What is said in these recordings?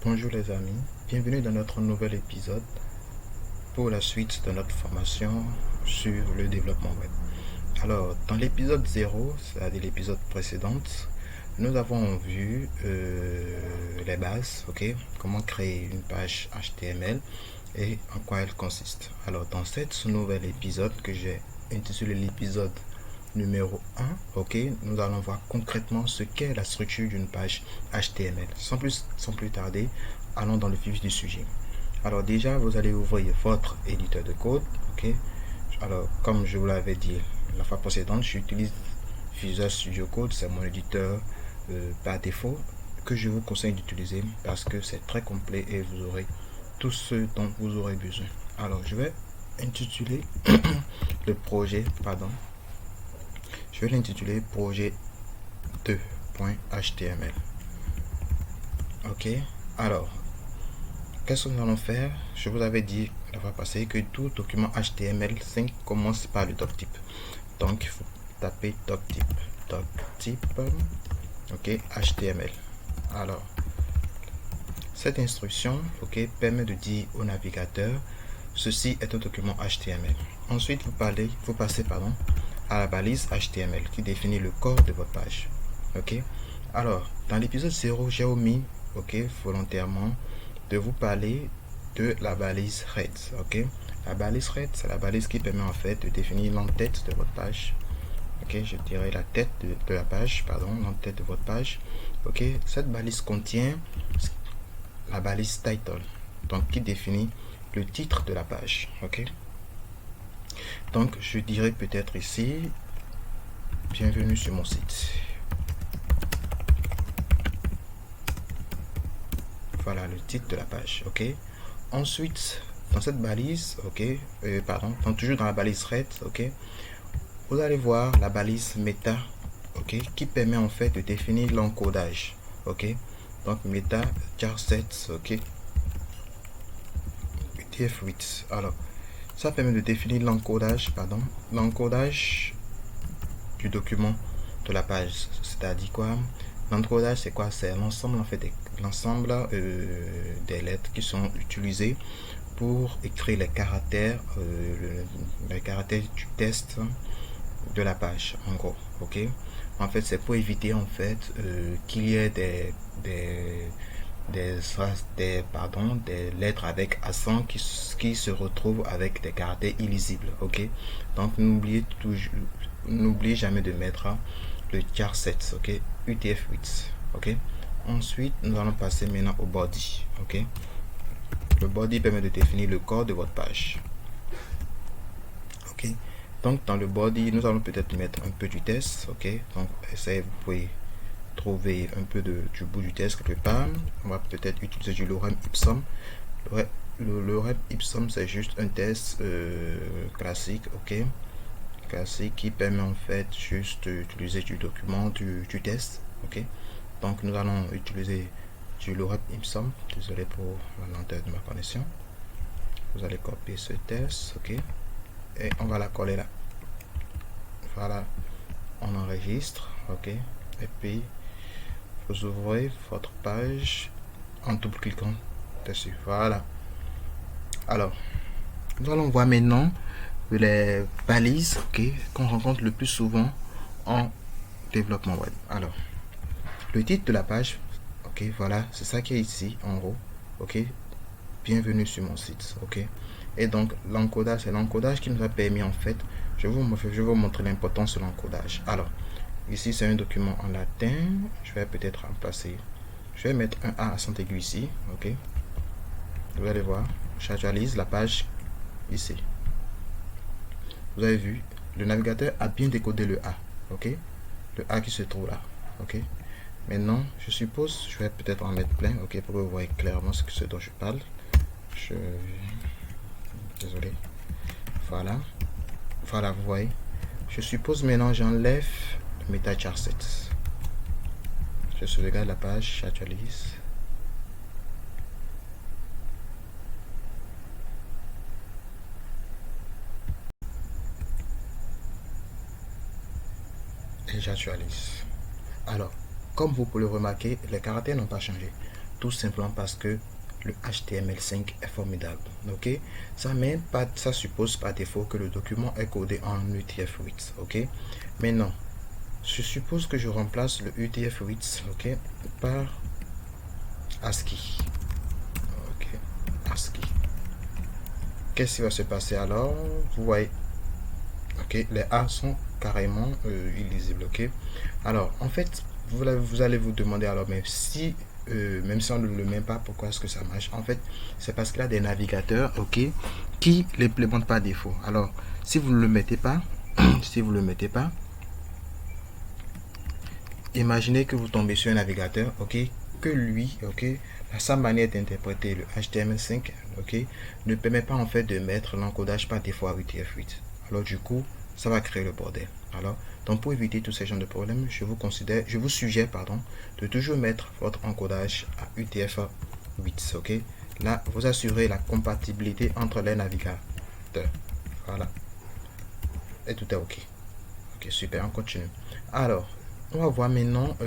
Bonjour les amis, bienvenue dans notre nouvel épisode pour la suite de notre formation sur le développement web. Alors, dans l'épisode 0, c'est-à-dire l'épisode précédent, nous avons vu les bases, comment créer une page HTML et en quoi elle consiste. Alors, dans ce nouvel épisode que j'ai intitulé l'épisode numéro 1, nous allons voir concrètement ce qu'est la structure d'une page HTML. Sans plus tarder, allons dans le vif du sujet. Alors déjà, vous allez ouvrir votre éditeur de code, Alors, comme je vous l'avais dit la fois précédente, j'utilise Visual Studio Code, c'est mon éditeur par défaut que je vous conseille d'utiliser parce que c'est très complet et vous aurez tout ce dont vous aurez besoin. Alors, je vais intituler le projet, je vais l'intituler projet 2.html. Ok, alors, qu'est-ce que nous allons faire? Je vous avais dit la fois passée que tout document HTML5 commence par le doctype. Donc, il faut taper doctype, HTML. Alors, cette instruction, permet de dire au navigateur, ceci est un document HTML. Ensuite, vous passez à la balise HTML qui définit le corps de votre page. Alors, dans l'épisode 0, j'ai omis, volontairement, de vous parler de la balise head. La balise head, c'est la balise qui permet en fait de définir l'entête de votre page. Je dirais la tête de la page, l'entête de votre page. Cette balise contient la balise title, donc qui définit le titre de la page. Donc je dirais peut-être ici, bienvenue sur mon site. Voilà le titre de la page. Ensuite, dans cette balise, toujours dans la balise thread, vous allez voir la balise meta, qui permet en fait de définir l'encodage. Donc meta charset, UTF-8. Alors, ça permet de définir l'encodage, du document de la page. C'est-à-dire quoi? L'encodage, c'est quoi? C'est l'ensemble en fait des lettres qui sont utilisées pour écrire les caractères du test de la page, en gros. En fait, c'est pour éviter en fait qu'il y ait des lettres avec accent qui se retrouvent avec des caractères illisibles. Donc n'oubliez jamais de mettre le charset, UTF-8. Ensuite, nous allons passer maintenant au body. Le body permet de définir le corps de votre page. Donc dans le body, nous allons peut-être mettre un peu du test. Donc essayez, vous pouvez trouver un peu du bout du test quelque part. On va peut-être utiliser du lorem ipsum. Le lorem ipsum, c'est juste un test classique, classique, qui permet en fait juste d'utiliser du document du test. Donc nous allons utiliser du lorem ipsum. Désolé pour la lenteur de ma connexion. Vous allez copier ce test, et on va la coller là. Voilà, on enregistre, et puis vous ouvrez votre page en double-cliquant dessus. Voilà. Alors, nous allons voir maintenant les balises qu'on rencontre le plus souvent en développement web. Alors, le titre de la page, voilà, c'est ça qui est ici en haut. Bienvenue sur mon site. Et donc l'encodage, c'est l'encodage qui nous a permis en fait, je vais vous montrer l'importance de l'encodage. Alors ici c'est un document en latin, je vais peut-être remplacer, je vais mettre un A accent aigu ici. Vous allez voir, j'actualise la page ici. Vous avez vu, le navigateur a bien décodé le A. Le A qui se trouve là. Maintenant je suppose, je vais peut-être en mettre plein, pour que vous voyez clairement ce dont je parle. Désolé. Voilà, vous voyez. Je suppose maintenant j'enlève le meta charset. Je sauvegarde la page, j'actualise. Et j'actualise. Alors, comme vous pouvez le remarquer, les caractères n'ont pas changé. tout simplement parce que le HTML5 est formidable. Ok, ça suppose par défaut que le document est codé en UTF-8. Ok, maintenant je suppose que je remplace le UTF-8, ok, par ASCII. Ok, ASCII. Qu'est-ce qui va se passer alors? Vous voyez, ok, les A sont carrément illisibles. Ok, alors en fait vous allez vous demander alors, mais si même si on ne le met pas, pourquoi est-ce que ça marche? En fait, c'est parce qu'il y a des navigateurs, ok, qui l'implémentent par défaut. Alors, si vous ne le mettez pas, si vous le mettez pas, imaginez que vous tombez sur un navigateur, ok, que lui, ok, sa manière d'interpréter le HTML5, ok, ne permet pas en fait de mettre l'encodage par défaut à UTF-8. Alors du coup, ça va créer le bordel. Alors, donc pour éviter tous ces genres de problèmes, je vous suggère, pardon, de toujours mettre votre encodage à UTF-8, ok. Là, vous assurez la compatibilité entre les navigateurs. Voilà. Et tout est ok. Ok, super, on continue. Alors, on va voir maintenant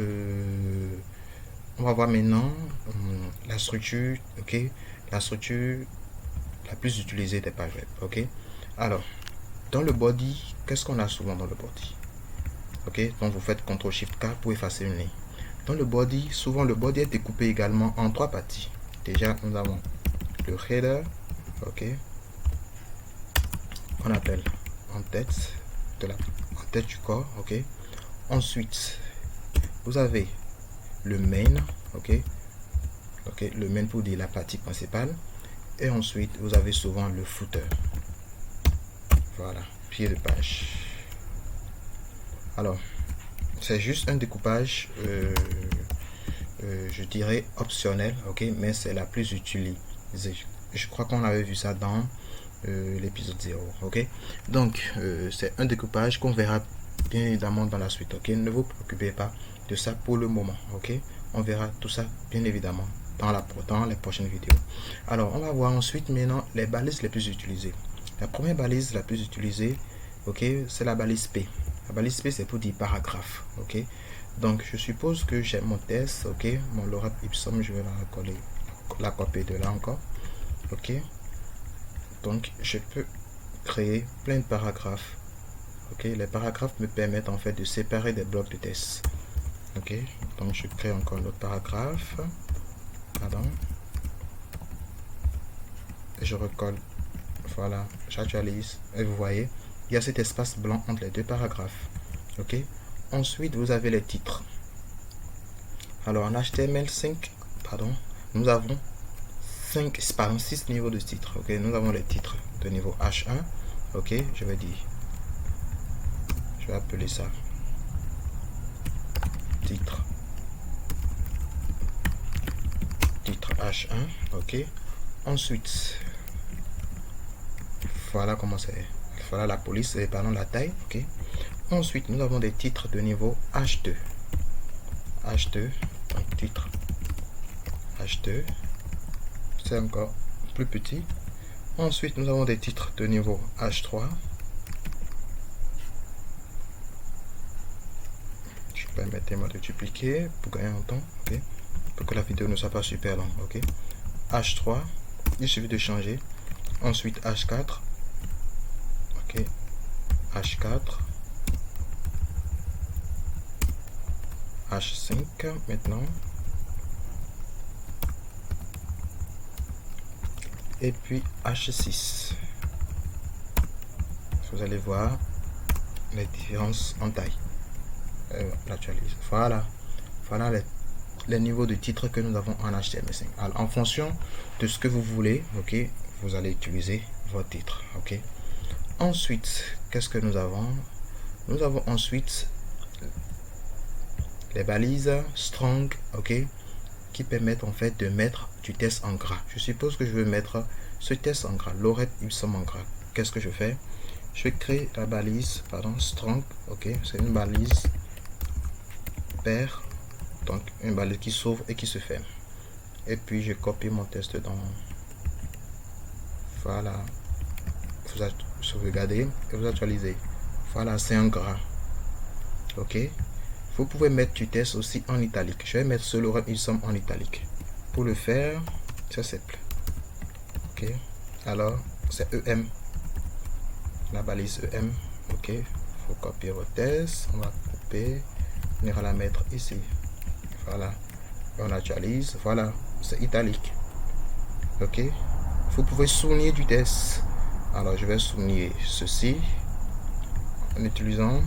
la structure, ok, la structure la plus utilisée des pages web, ok. Alors, dans le body, qu'est-ce qu'on a souvent dans le body? Ok, donc vous faites CTRL-SHIFT-K pour effacer une ligne. Dans le body, souvent le body est découpé également en trois parties. Déjà, nous avons le header, ok, qu'on appelle en tête du corps, ok. Ensuite, vous avez le main, ok, le main pour dire la partie principale, et ensuite vous avez souvent le footer. Voilà, pied de page. Alors, c'est juste un découpage, je dirais optionnel, ok, mais c'est la plus utilisée. Je crois qu'on avait vu ça dans l'épisode 0, ok. Donc, c'est un découpage qu'on verra bien évidemment dans la suite, ok. Ne vous préoccupez pas de ça pour le moment, ok. On verra tout ça bien évidemment dans les prochaines vidéos. Alors, on va voir ensuite maintenant les balises les plus utilisées. La première balise la plus utilisée, ok, c'est la balise P. La balise P, c'est pour dire paragraphe, ok. Donc, je suppose que j'ai mon test, ok, mon lorem ipsum, je vais la copier de là encore, ok. Donc, je peux créer plein de paragraphes, ok. Les paragraphes me permettent en fait de séparer des blocs de test, ok. Donc, je crée encore un autre paragraphe, pardon, et je recolle, voilà, j'actualise, et vous voyez, il y a cet espace blanc entre les deux paragraphes, ok. Ensuite, vous avez les titres. Alors, en HTML5, pardon, nous avons 6 niveaux de titres, ok. Nous avons les titres de niveau H1, ok, je vais appeler ça titre H1, ok. Ensuite, voilà comment c'est, voilà la police, et pardon, la taille, ok. Ensuite, nous avons des titres de niveau H2, donc titre H2, c'est encore plus petit. Ensuite, nous avons des titres de niveau H3. Je permettez-moi de dupliquer pour gagner un temps, ok, pour que la vidéo ne soit pas super longue, ok. H3, il suffit de changer. Ensuite H4, ok, H4, H5 maintenant, et puis H6. Vous allez voir les différences en taille. L'actualise. Voilà les niveaux de titres que nous avons en HTML5. Alors, en fonction de ce que vous voulez, ok, vous allez utiliser votre titre, ok. Ensuite, qu'est-ce que nous avons? Nous avons ensuite les balises strong, ok, qui permettent en fait de mettre du texte en gras. Je suppose que je veux mettre ce texte en gras, lorem ipsum en gras. Qu'est-ce que je fais? Je crée la balise, pardon, strong, ok, c'est une balise paire, donc une balise qui s'ouvre et qui se ferme. Et puis je copie mon texte dans, voilà, vous sauvegardez et vous actualisez. Voilà, c'est un gras, ok. Vous pouvez mettre du texte aussi en italique. Je vais mettre ce lorem ipsum en italique, Pour le faire, c'est simple. Ok, alors c'est EM, la balise EM. Ok, faut copier votre test, on va couper, on ira la mettre ici. Voilà, on actualise, voilà, c'est italique. Ok, vous pouvez souligner du test. Alors je vais souligner ceci en utilisant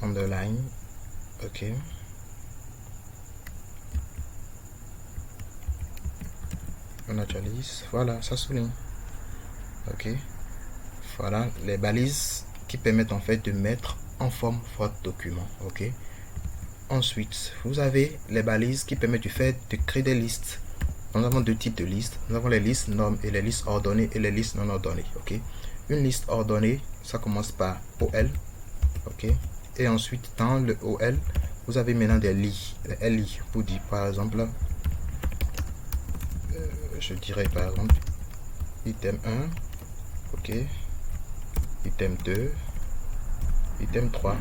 underline. Ok, on actualise, voilà, ça souligne. Ok, voilà les balises qui permettent en fait de mettre en forme votre document. Ok, ensuite vous avez les balises qui permettent du fait de créer des listes. Nous avons deux types de listes. Nous avons les listes normes et les listes ordonnées et les listes non ordonnées. Ok, une liste ordonnée, ça commence par OL. Ok, et ensuite dans le OL vous avez maintenant des lits, les LI pour dire par exemple je dirais par exemple item 1. Ok, item 2, item 3.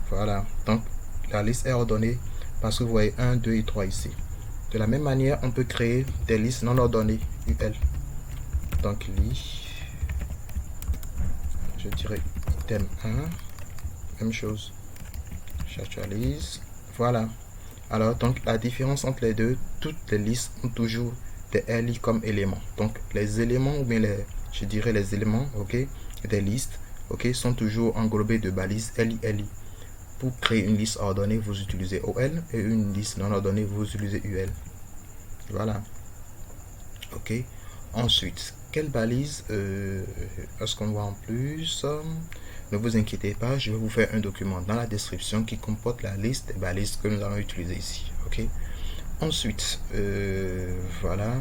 Voilà, donc la liste est ordonnée parce que vous voyez 1, 2 et 3 ici. De la même manière, on peut créer des listes non ordonnées UL. Donc lit, je dirais item 1, même chose. J'actualise. Voilà. Alors donc la différence entre les deux, toutes les listes ont toujours des LI comme éléments. Donc les éléments ou bien je dirais les éléments, ok, des listes, ok, sont toujours englobés de balises LI. Pour créer une liste ordonnée, vous utilisez OL et une liste non ordonnée, vous utilisez UL. Voilà. Ok. Ensuite, quelle balise est-ce qu'on voit en plus? Ne vous inquiétez pas, je vais vous faire un document dans la description qui comporte la liste des balises que nous allons utiliser ici. Ok. Ensuite, voilà.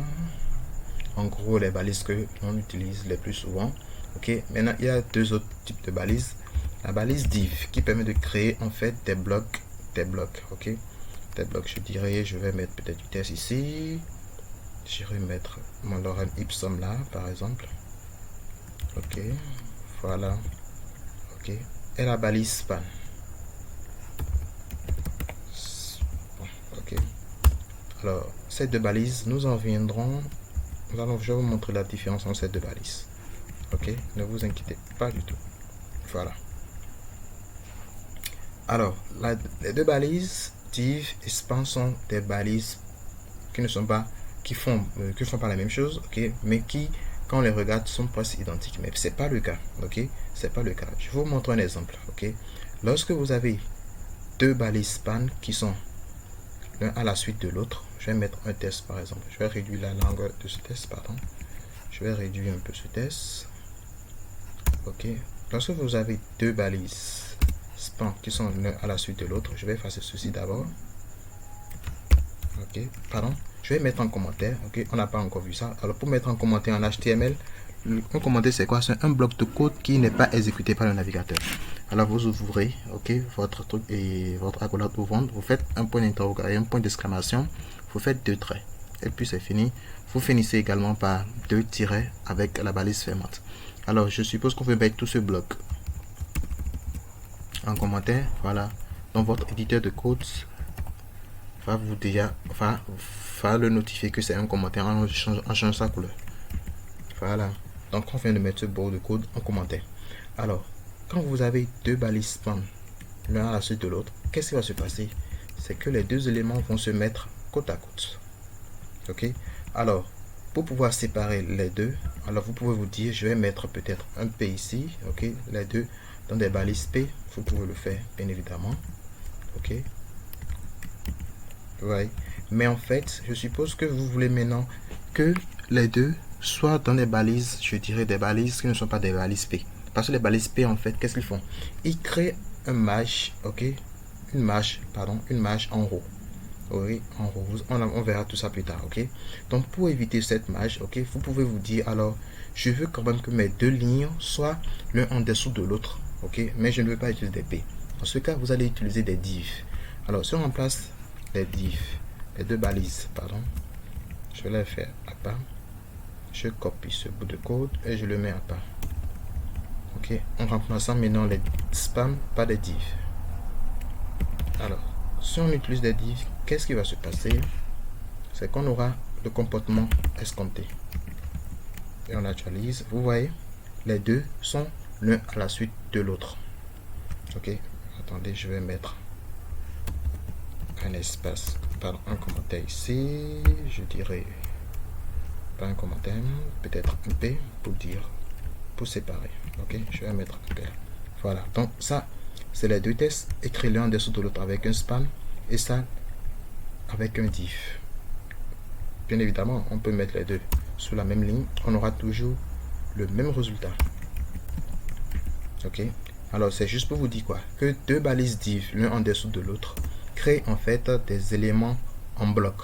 En gros, les balises que l'on utilise les plus souvent. Ok. Maintenant, il y a deux autres types de balises. La balise div qui permet de créer en fait des blocs. Ok. Des blocs, je dirais, je vais mettre peut-être vitesse ici. Je vais mettre mon lorem ipsum là, par exemple. Ok. Voilà. Ok. Et la balise span. Ok. Alors, ces deux balises, nous en viendrons. Je vais vous montrer la différence entre ces deux balises. Ok. Ne vous inquiétez pas du tout. Voilà. Alors, les deux balises div et span sont des balises qui ne sont pas qui font pas la même chose, ok, mais qui quand on les regarde sont presque identiques, mais c'est pas le cas. Ok, c'est pas le cas. Je vous montre un exemple. Ok, lorsque vous avez deux balises span qui sont l'un à la suite de l'autre, je vais mettre un test par exemple. Je vais réduire la longueur de ce test, pardon. Je vais réduire un peu ce test. Ok, lorsque vous avez deux balises span qui sont l'un à la suite de l'autre, je vais effacer ceci d'abord. Ok, pardon, je vais mettre en commentaire. Ok, on n'a pas encore vu ça. Alors pour mettre en commentaire en HTML, un commentaire c'est quoi? C'est un bloc de code qui n'est pas exécuté par le navigateur. Alors vous ouvrez, ok, votre truc et votre accolade ouvrante, vous faites un point d'interrogation, un point d'exclamation, vous faites deux traits et puis c'est fini. Vous finissez également par deux tirets avec la balise fermante. Alors je suppose qu'on peut mettre tout ce bloc en commentaire. Voilà, dans votre éditeur de code va vous déjà va le notifier que c'est un commentaire en changeant sa couleur. Voilà, donc on vient de mettre ce bout de code en commentaire. Alors quand vous avez deux balises span l'un à la suite de l'autre, qu'est-ce qui va se passer? C'est que les deux éléments vont se mettre côte à côte. Ok, alors pour pouvoir séparer les deux, alors vous pouvez vous dire je vais mettre peut-être un P ici. Ok, les deux dans des balises P, vous pouvez le faire bien évidemment. Ok, ouais. Mais en fait, je suppose que vous voulez maintenant que les deux soient dans des balises, je dirais des balises qui ne sont pas des balises P. Parce que les balises P, en fait, qu'est-ce qu'ils font? Ils créent un marge, ok? Une marge en haut. Oui, en rose. On verra tout ça plus tard, ok? Donc, pour éviter cette marge, ok, vous pouvez vous dire, alors, je veux quand même que mes deux lignes soient l'un en dessous de l'autre, ok? Mais je ne veux pas utiliser des P. Dans ce cas, vous allez utiliser des divs. Alors, si on remplace les divs, les deux balises, pardon, je vais les faire à part. Je copie ce bout de code et je le mets à part. ok, en remplaçant maintenant les spams par des divs. Alors, si on utilise des divs, qu'est-ce qui va se passer? C'est qu'on aura le comportement escompté. Et on actualise, vous voyez, les deux sont l'un à la suite de l'autre. Ok, attendez, je vais mettre un espace, pardon, un commentaire ici, je dirais pas un commentaire, peut-être un P pour dire, pour séparer. Ok, je vais mettre un P. Voilà, donc ça, c'est les deux tests, écrits l'un en dessous de l'autre avec un spam et ça avec un div. Bien évidemment, on peut mettre les deux sur la même ligne, on aura toujours le même résultat. Ok, alors c'est juste pour vous dire quoi, que deux balises div l'un en dessous de l'autre créent en fait des éléments en bloc.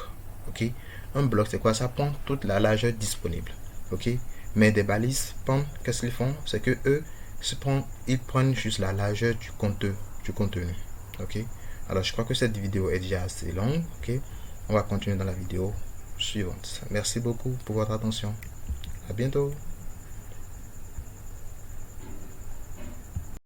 Ok, un bloc c'est quoi? Ça prend toute la largeur disponible. Ok, mais des balises prennent, qu'est-ce qu'ils font? C'est que eux ils prennent juste la largeur du contenu. Ok, alors je crois que cette vidéo est déjà assez longue. Ok, on va continuer dans la vidéo suivante. Merci beaucoup pour votre attention. À bientôt.